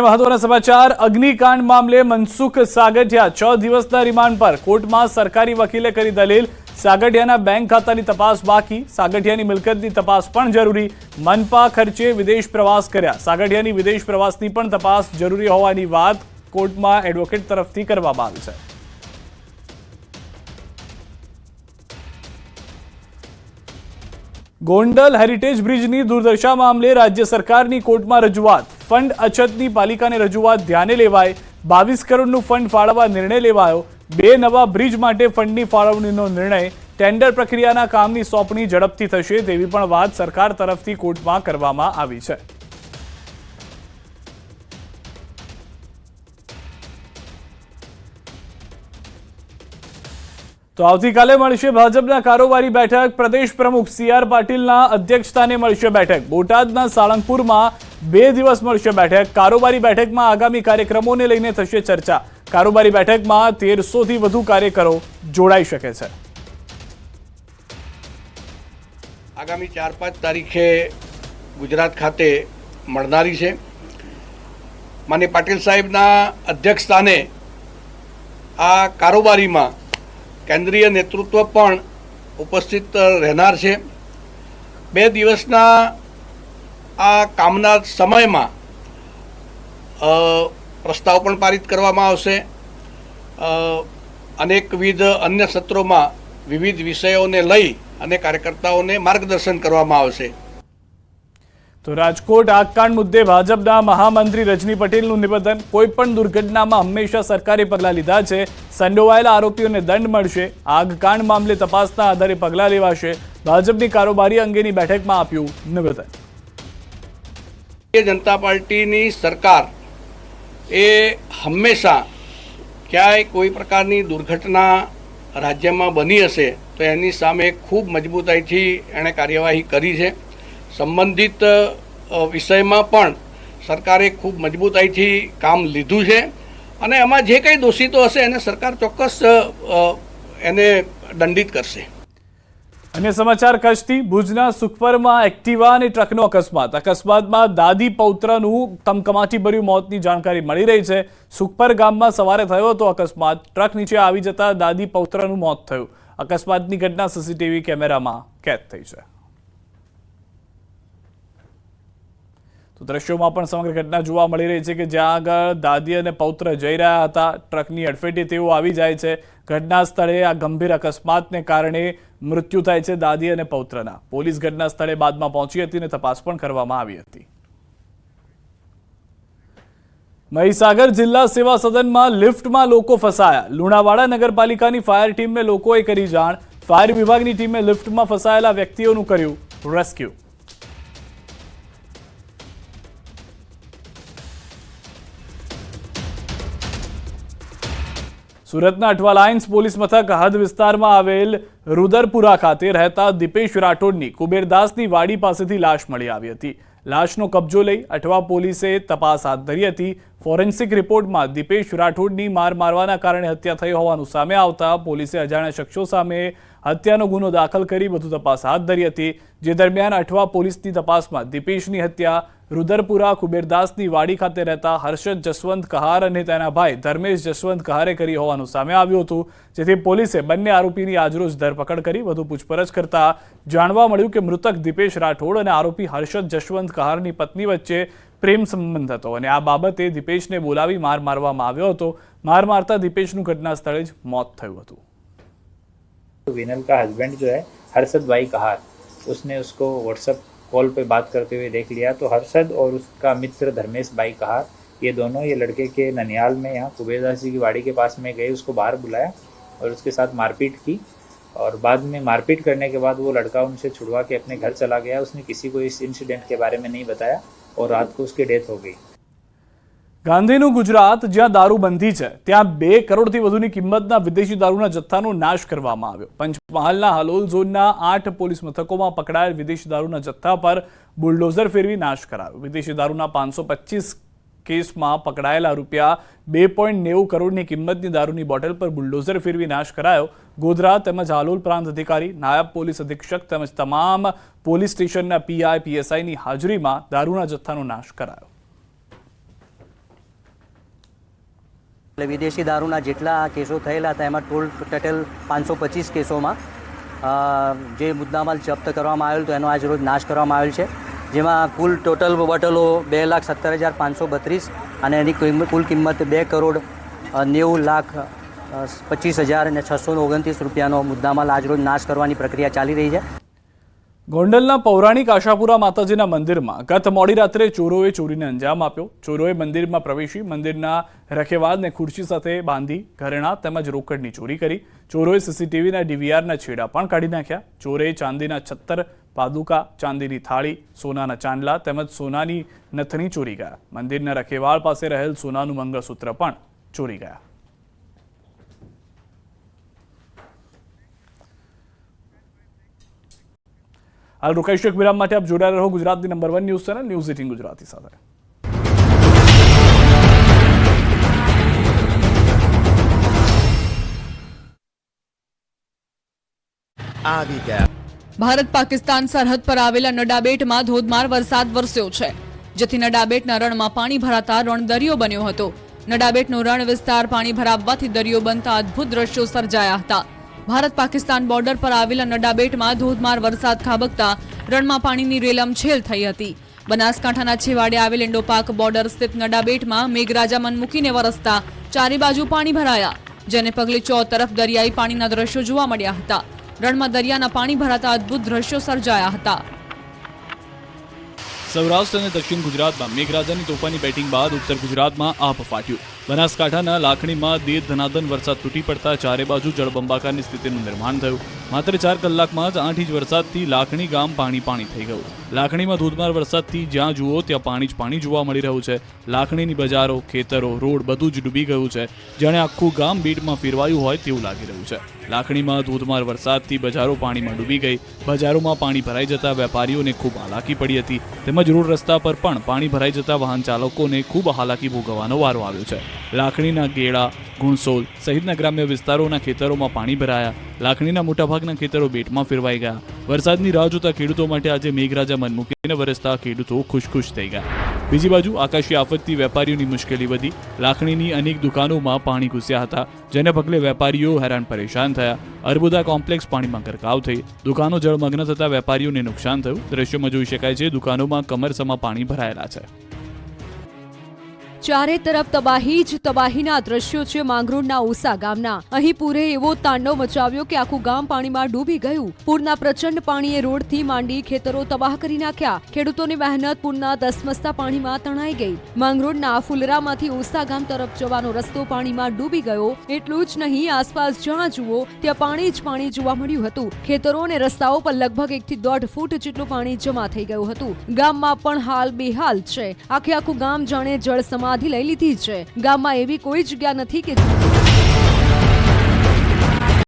મહત્વના સમાચાર અગ્નિકાંડ મામલે મનસુખ સાગઠિયા 6 દિવસના રિમાન્ડ પર કોર્ટમાં સરકારી વકીલે કરી દલીલ સાગઠિયાના બેંક ખાતાની તપાસ બાકી સાગઠિયાની મિલકતની તપાસ પણ જરૂરી મનપા ખર્ચે વિદેશ પ્રવાસ કર્યા સાગઠિયાની વિદેશ પ્રવાસની પણ તપાસ જરૂરી હોવાની વાત કોર્ટમાં એડવોકેટ તરફથી કરવામાં આવી છે गोंडल हेरिटेज ब्रिजनी दुर्दशा मामले राज्य सरकारनी कोर्टमां रजूआत फंड अछतनी पालिकाने रजूआत ध्याने लेवाय 22 करोड़નું फंड फाळववा निर्णय लेवायो બે નવા બ્રિજ માટે ફંડની ફાળવણીનો નિર્ણય ટેન્ડર પ્રક્રિયાના કામની સોંપણી ઝડપથી થશે તેવી પણ વાત સરકાર તરફથી કોર્ટમાં કરવામાં આવી છે તો આવતીકાલે મળશે ભાજપના કારોબારી બેઠક પ્રદેશ પ્રમુખ સીઆર પાટીલના અધ્યક્ષસ્થાને મળશે બેઠક બોટાદના સાળંગપુરમાં 2 દિવસ મળશે બેઠક કારોબારી બેઠકમાં આગામી કાર્યક્રમોને લઈને થશે ચર્ચા કારોબારી બેઠકમાં 1300 થી વધુ કાર્યકરો જોડાઈ શકે છે આગામી 4-5 તારીખે ગુજરાત ખાતે મળનારી છે માનનીય પાટીલ સાહેબના અધ્યક્ષસ્થાને આ કારોબારીમાં કેન્દ્રીય નેતૃત્વ પણ ઉપસ્થિત રહેનાર છે 2 દિવસના આ કામના સમયમાં પ્રસ્તાવ પણ પારિત કરવામાં આવશે અનેકવિધ અન્ય સત્રોમાં વિવિધ વિષયોને લઈ અને કાર્યકર્તાઓને માર્ગદર્શન કરવામાં આવશે તો રાજકોટ આગકાંડ મુદ્દે ભાજપના મહામંત્રી રજની પટેલનું નિવેદન કોઈ પણ દુર્ઘટનામાં હંમેશા સરકારે પગલાં લીધા છે સંડોવાયેલા આરોપીઓને દંડ મળશે આગકાંડ મામલે તપાસના આધારે પગલાં લેવાશે ભાજપની કારોબારી અંગેની બેઠકમાં આપ્યું નિવેદન ભારતીય જનતા પાર્ટીની સરકાર એ હંમેશા ક્યાંય કોઈ પ્રકારની દુર્ઘટના રાજ્યમાં બની હશે તો એની સામે ખૂબ મજબૂતાઈથી એણે કાર્યવાહી કરી છે સંબંધિત વિષયમાં પણ સરકારે ખૂબ મજબૂતાઈથી કામ લીધું છે અને એમાં જે કંઈ દોષિતો હશે એને સરકાર ચોક્કસ એને દંડિત કરશે અન્ય સમાચાર કચ્છથી ભુજના સુખપરમાં એક્ટિવા અને ટ્રકનો અકસ્માતમાં દાદી પૌત્રનું કમકમાટીભર્યું મોતની જાણકારી મળી રહી છે સુખપર ગામમાં સવારે થયો હતો અકસ્માત ટ્રક નીચે આવી જતા દાદી પૌત્રનું મોત થયું અકસ્માતની ઘટના સીસીટીવી કેમેરામાં કેદ થઈ છે તો દ્રશ્યોમાં પણ સમગ્ર ઘટના જોવા મળી રહી છે કે જ્યાં આગળ દાદી અને પૌત્ર જઈ રહ્યા હતા ટ્રકની અડફેટે તેઓ આવી જાય છે ઘટના સ્થળે આ ગંભીર અકસ્માતને કારણે મૃત્યુ થાય છે દાદી અને પૌત્રના પોલીસ ઘટના સ્થળે બાદમાં પહોંચી હતી અને તપાસ પણ કરવામાં આવી હતી મહીસાગર જિલ્લા સેવા સદનમાં લિફ્ટમાં લોકો ફસાયા લુણાવાડા નગરપાલિકાની ફાયર ટીમને લોકોએ કરી જાણ ફાયર વિભાગની ટીમે લિફ્ટમાં ફસાયેલા વ્યક્તિઓનું કર્યું રેસ્ક્યુ સુરતના અઠવા લાઇન્સ પોલીસ મથક હદ વિસ્તારમાં આવેલ રુદરપુરા ખાતે રહેતા દીપેશ રાઠોડની કુબેરદાસની વાડી પાસેથી લાશ મળી આવી હતી લાશનો કબજો લઈ અઠવા પોલીસે તપાસ હાથ ધરી હતી ફોરેન્સિક રિપોર્ટમાં દીપેશ રાઠોડની માર મારવાના કારણે હત્યા થઈ હોવાનું સામે આવતા પોલીસે અજાણ્યા શખ્સો સામે હત્યાનો ગુનો દાખલ કરી વધુ તપાસ હાથ ધરી હતી જે દરમિયાન અઠવા પોલીસની તપાસમાં દીપેશની હત્યા રુદરપુરા કુબેરદાસની વાડી ખાતે રહેતા હર્ષદ જસવંત કહાર અને તેના ભાઈ ધર્મેશ જસવંત કહારે કરી હોવાનું સામે આવ્યું હતું જેથી પોલીસે બંને આરોપીની આજરોજ ધરપકડ કરી વધુ પૂછપરછ કરતા જાણવા મળ્યું કે મૃતક દીપેશ રાઠોડ અને આરોપી હર્ષદ જસવંત કહારની પત્ની વચ્ચે પ્રેમ સંબંધ હતો અને આ બાબતે દીપેશને બોલાવી માર મારવામાં આવ્યો હતો માર મારતા દીપેશનું ઘટના સ્થળે જ મોત થયું હતું विनल का हस्बैंड जो है हर्षद भाई कहार उसने उसको व्हाट्सएप कॉल पे बात करते हुए देख लिया तो हर्षद और उसका मित्र धर्मेश भाई कहार ये दोनों ये लड़के के ननियाल में यहाँ कुबेरदास जी की वाड़ी के पास में गए उसको बाहर बुलाया और उसके साथ मारपीट की और बाद में मारपीट करने के बाद वो लड़का उनसे छुड़वा के अपने घर चला गया उसने किसी को इस इंसिडेंट के बारे में नहीं बताया और रात को उसकी डेथ हो गई ગાંધીનું ગુજરાત જ્યાં દારૂબંધી છે ત્યાં 2 કરોડથી વધુની કિંમતના વિદેશી દારૂના જથ્થાનો નાશ કરવામાં આવ્યો પંચમહાલના હલોલ ઝોનના 8 પોલીસ મથકોમાં પકડાયેલ વિદેશી દારૂના જથ્થા પર બુલડોઝર ફેરવી નાશ કરાયો વિદેશી દારૂના 525 કેસમાં પકડાયેલા રૂપિયા 2.90 કરોડની કિંમતની દારૂની બોટલ પર બુલડોઝર ફેરવી નાશ કરાયો ગોધરા તેમજ હાલોલ પ્રાંત અધિકારી નાયબ પોલીસ અધિક્ષક તેમજ તમામ પોલીસ સ્ટેશનના પીઆઈ પીએસઆઈની હાજરીમાં દારૂના જથ્થાનો નાશ કરાયો એટલે વિદેશી દારૂના જેટલા કેસો થયેલા હતા એમાં ટોટલ 525 કેસોમાં જે મુદ્દામાલ જપ્ત કરવામાં આવેલ તો એનો આજ રોજ નાશ કરવામાં આવેલ છે, જેમાં કુલ ટોટલ બોટલો 2,70,532 અને એની કુલ કિંમત 2,90,25,629 રૂપિયાનો મુદ્દામાલ આજ રોજ નાશ કરવાની પ્રક્રિયા ચાલી રહી છે. ગોંડલના પૌરાણિક આશાપુરા માતાજીના મંદિરમાં ગત મોડી રાત્રે ચોરોએ ચોરીને અંજામ આપ્યો. ચોરોએ મંદિરમાં પ્રવેશી મંદિરના રખેવાળને ખુરશી સાથે બાંધી ઘરેણાં તેમજ રોકડની ચોરી કરી. ચોરોએ સીસીટીવીના ડીવીઆરના છેડા પણ કાઢી નાખ્યા. ચોરે ચાંદીના 76 પાદુકા, ચાંદીની થાળી, સોનાના ચાંદલા તેમજ સોનાની નથણી ચોરી ગયા. મંદિરના રખેવાળ પાસે રહેલ સોનાનું મંગળસૂત્ર પણ ચોરી ગયા. હાલ રોકાઈશું એક વિરામ માટે. આપ જોડાયેલા રહો ગુજરાતની number 1 news channel news 18 Gujarati સાથે. ભારત પાકિસ્તાન સરહદ પર આવેલા નડાબેટમાં ધોધમાર વરસાદ વરસ્યો છે, જેથી નડાબેટના રણમાં પાણી ભરાતા રણદરિયો બન્યો હતો. નડાબેટનો રણ વિસ્તાર પાણી ભરાવવાથી દરિયો બનતા અદ્ભુત દ્રશ્યો સર્જાયા હતા. ભારત પાકિસ્તાન બોર્ડર પર આવેલા નડાબેટમાં ધોધમાર વરસાદ ખાબકતા રણમાં પાણીની રેલમછેલ થઈ હતી. બનાસકાંઠાના છેવાડે આવેલ ઇન્ડોપાક બોર્ડર સ્થિત નડાબેટમાં મેઘરાજા મન મૂકીને વરસતા ચારે બાજુ પાણી ભરાયા, જેને પગલે ચોતરફ દરિયાઈ પાણીના દ્રશ્યો જોવા મળ્યા હતા. રણમાં દરિયાના પાણી ભરાતા અદ્ભુત દ્રશ્યો સર્જાયા હતા. સૌરાષ્ટ્ર અને દક્ષિણ ગુજરાતમાં મેઘરાજાની તોફાની બેટિંગ બાદ ઉત્તર ગુજરાતમાં આભ ફાટ્યું. બનાસકાંઠાના લાખણીમાં દેર ધનાધન વરસાદ તૂટી પડતા ચારે બાજુ જળબંબાકારની સ્થિતિનું નિર્માણ થયું. માત્ર 4 કલાકમાં જ 8 ઇંચ વરસાદથી લાખણી ગામ પાણી થઈ ગયું. લાખણીમાં ધોધમાર વરસાદથી જ્યાં જુઓ ત્યાં પાણી જ પાણી જોવા મળી રહ્યું છે. લાખણીની બજારો, ખેતરો, રોડ બધું જ ડૂબી ગયું છે. જાણે આખું ગામ બીડમાં ફેરવાયું હોય તેવું લાગી રહ્યું છે. લાખણીમાં ધોધમાર વરસાદથી બજારો પાણીમાં ડૂબી ગઈ. બજારોમાં પાણી ભરાઈ જતા વેપારીઓને ખૂબ હાલાકી પડી હતી, તેમજ રોડ રસ્તા પર પણ પાણી ભરાઈ જતા વાહન ચાલકોને ખૂબ હાલાકી ભોગવવાનો વારો આવ્યો છે. લાખણીના ગેડા, ગુણસોલ સહિતના ગ્રામ્ય વિસ્તારોના ખેતરોમાં પાણી ભરાયા. લાખણીના મોટાભાગના ખેતરો બેટમાં ફેરવાઈ ગયા. વરસાદની રાહ જોતા ખેડૂતો માટે આજે મેઘરાજા મન મૂકીને વરસતા ખેડૂતો ખુશ થઈ ગયા. બીજી બાજુ આકાશી આફતથી વેપારીઓની મુશ્કેલી વધી. લાખણીની અનેક દુકાનોમાં પાણી ઘૂસ્યા હતા, જેને પગલે વેપારીઓ હેરાન પરેશાન થયા. અર્બુદા કોમ્પ્લેક્સ પાણીમાં ગરકાવ થઈ. દુકાનો જળમગ્ન થતા વેપારીઓને નુકસાન થયું. દ્રશ્યોમાં જોઈ શકાય છે દુકાનોમાં કમરસમાં પાણી ભરાયેલા છે. ચારે તરફ તબાહી જ તબાહીના દ્રશ્યો છે માંગરોળના ઓસા ગામના. અહીં પૂરે એવો તાંડવ મચાવ્યો કે આખું ગામ પાણીમાં ડૂબી ગયું. પૂરના પ્રચંડ પાણીએ રોડથી માંડી ખેતરો તબાહ કરી નાખ્યા. ખેડૂતોની મહેનત પૂરના ધસમસતા પાણીમાં તણાઈ ગઈ. માંગરોળના ફુલરામાંથી ઓસા ગામ તરફ જવાનો રસ્તો પાણીમાં ડૂબી ગયો. એટલું જ નહીં, આસપાસ જ્યાં જુઓ ત્યાં પાણી જ પાણી જોવા મળ્યું હતું. ખેતરો અને રસ્તાઓ પર લગભગ 1 થી 1.5 ફૂટ જેટલું પાણી જમા થઈ ગયું હતું. ગામમાં પણ હાલ બેહાલ છે. આખું ગામ જાણે જળ સમાધિ લઈ લીધી છે. ગામમાં એવી કોઈ જગ્યા નથી કે